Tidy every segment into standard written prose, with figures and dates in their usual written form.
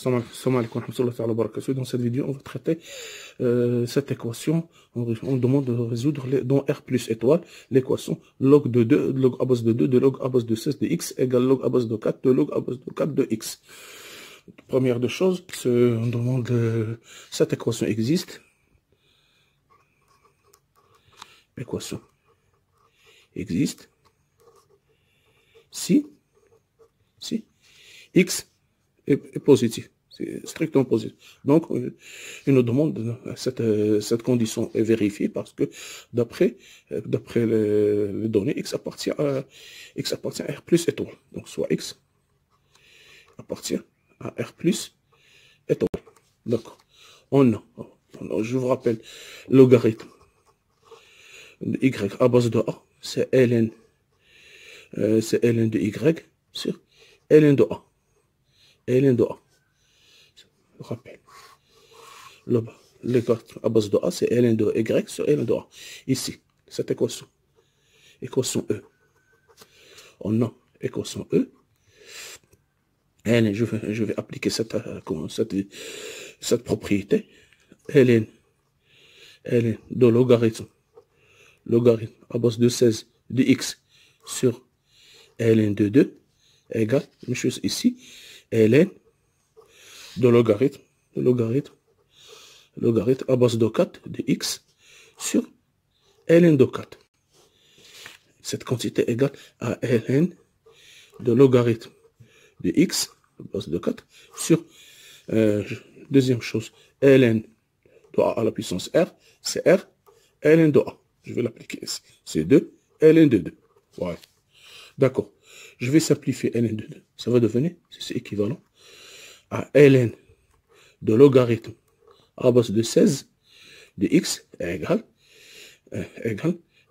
Salam alaikum wa rahmatullahi wa barakatuh. Dans cette vidéo, on va traiter cette équation. On demande de résoudre dans R plus étoile l'équation log de 2, log à base de 2, de log à base de 16 de x égale log à base de 4, de log à base de 4 de x. Première des choses, on demande cette équation existe. Équation existe si x est positif, c'est strictement positif. Donc, il nous demande cette condition est vérifiée parce que d'après les données, x appartient à R plus étoile. Donc, soit x appartient à R plus étoile. D'accord. Je vous rappelle, logarithme de y à base de a, c'est ln de y sur ln de a. ln de a. Je rappelle. Logarithme à base de a, c'est ln de y sur ln de a. Ici, cette équation. Équation E. On a équation E. Je vais appliquer cette propriété. ln de logarithme à base de 16 de x sur ln de 2 égale, même chose ici, ln de logarithme à base de 4 de x sur ln de 4. Cette quantité égale à ln de logarithme de x à base de 4 sur, deuxième chose, ln de a à la puissance r, c'est r, ln de a. Je vais l'appliquer ici. C'est 2, ln de 2. Voilà. D'accord. Je vais simplifier ln de 2. Ça va devenir, c'est équivalent à ln de logarithme à base de 16 de x égale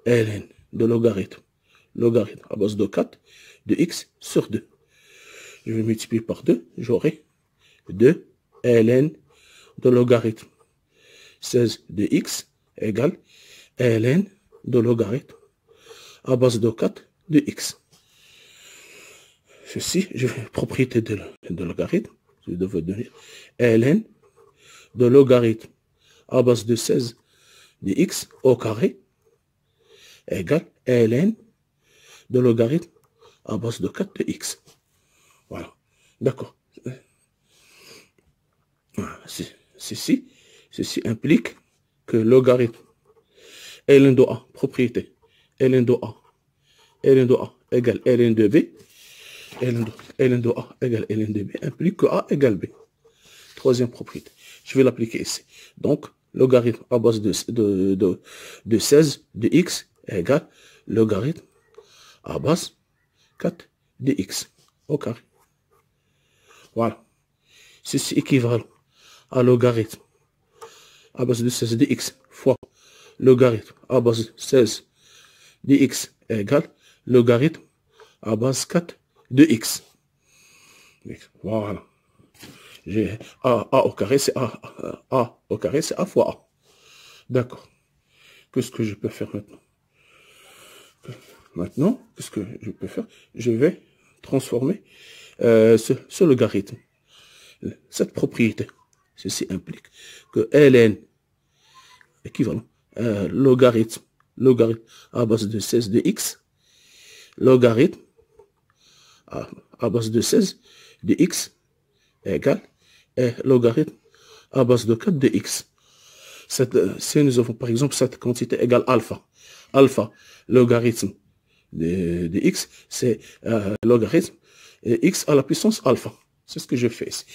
ln de logarithme à base de 4 de x sur 2. Je vais multiplier par 2. J'aurai 2 ln de logarithme 16 de x égale ln de logarithme à base de 4 de x. Ceci, je vais propriété de logarithme, je vais devenir ln de logarithme à base de 16 de x au carré égale ln de logarithme à base de 4 de x. Voilà. D'accord. Ceci implique que logarithme ln de a, propriété, ln de a égale ln de b, ln de a égale ln de b, implique que a égale b. Troisième propriété. Je vais l'appliquer ici. Donc, logarithme à base de 16 de x égale logarithme à base 4 de x au carré. Voilà. Ceci équivalent à logarithme à base de 16 de x fois logarithme à base de 16 de x égale logarithme à base 4 de x. Voilà. J'ai a au carré, c'est a au carré, c'est a fois a. D'accord. Qu'est-ce que je peux faire maintenant? Qu'est-ce que je peux faire? Je vais transformer ce logarithme. Cette propriété. Ceci implique que ln équivalent logarithme à base de 16 de x, logarithme à base de 16 de x égale logarithme à base de 4 de x. Si nous avons par exemple cette quantité égale alpha, logarithme de x, c'est logarithme x à la puissance alpha. C'est ce que je fais ici.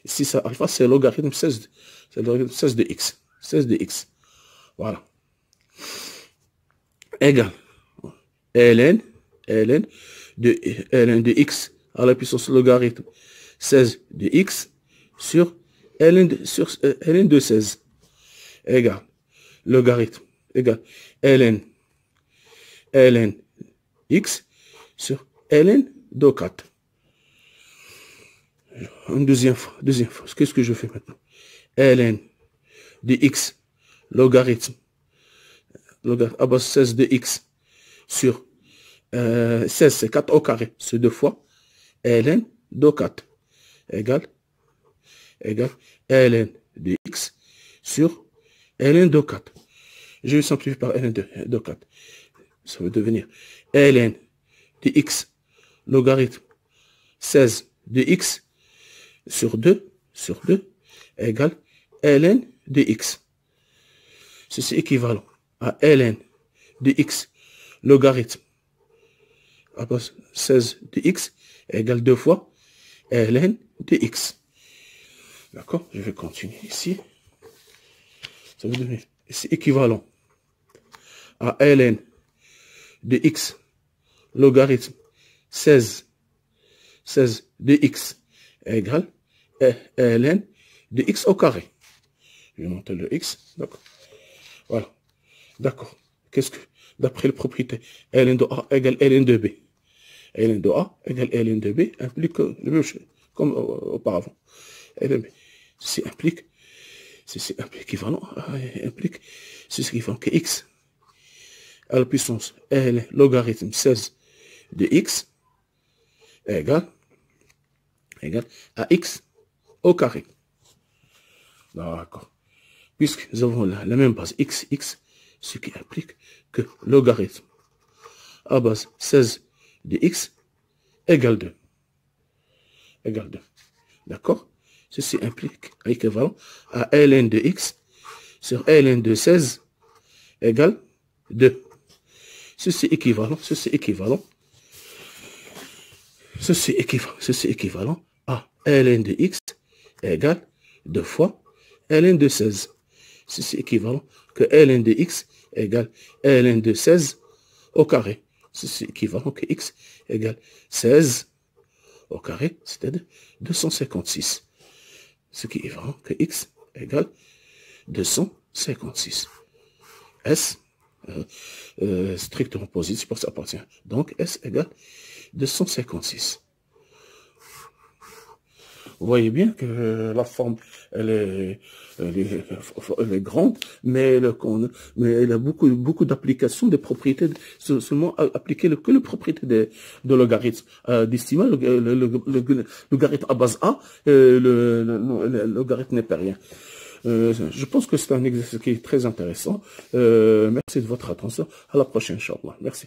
Ici, c'est alpha, c'est logarithme 16 de x. 16 de x. Voilà. Égale ln de x à la puissance logarithme 16 de x sur ln de 16 égale logarithme égale ln x sur ln de 4. Une deuxième fois. Qu'est-ce que je fais maintenant? ln de x logarithme à base 16 de x sur 16, c'est 4 au carré, c'est 2 fois ln de 4 égale égale ln de x sur ln de 4. Je vais simplifier par ln de 4. Ça va devenir ln de x logarithme 16 de x sur 2 égale ln de x. Ceci est équivalent à ln de x logarithme 16 de x égale 2 fois ln de x. D'accord? Je vais continuer ici. Ça veut devenir, c'est équivalent à ln de x logarithme 16 de x égale ln de x au carré. Je vais monter le x. D'accord. Voilà. D'accord. Qu'est-ce que, d'après les propriétés, ln de a égale ln de b. ln de a égale ln de b implique le même chose, comme auparavant. ln b. Ceci implique équivalent que x à la puissance l logarithme 16 de x égale à x au carré. D'accord. Puisque nous avons la même base x, ce qui implique que logarithme à base 16 de x égale 2. D'accord? Ceci implique équivalent à ln de x sur ln de 16 égale 2. Ceci équivalent à ln de x égale 2 fois ln de 16. Ceci équivalent que ln de x égale ln de 16 au carré. Ceci équivalent que x égale 16 au carré, c'est-à-dire 256. Ce qui est équivalent que x égale 256. S strictement positif pour ça appartient. Donc S égale 256. Vous voyez bien que la forme, elle est grande, mais elle a beaucoup d'applications, de propriétés, seulement appliquer que les propriétés de logarithme. D'estimation, le logarithme à base A, le logarithme n'est pas rien. Je pense que c'est un exercice qui est très intéressant. Merci de votre attention. À la prochaine, Inch'Allah. Merci.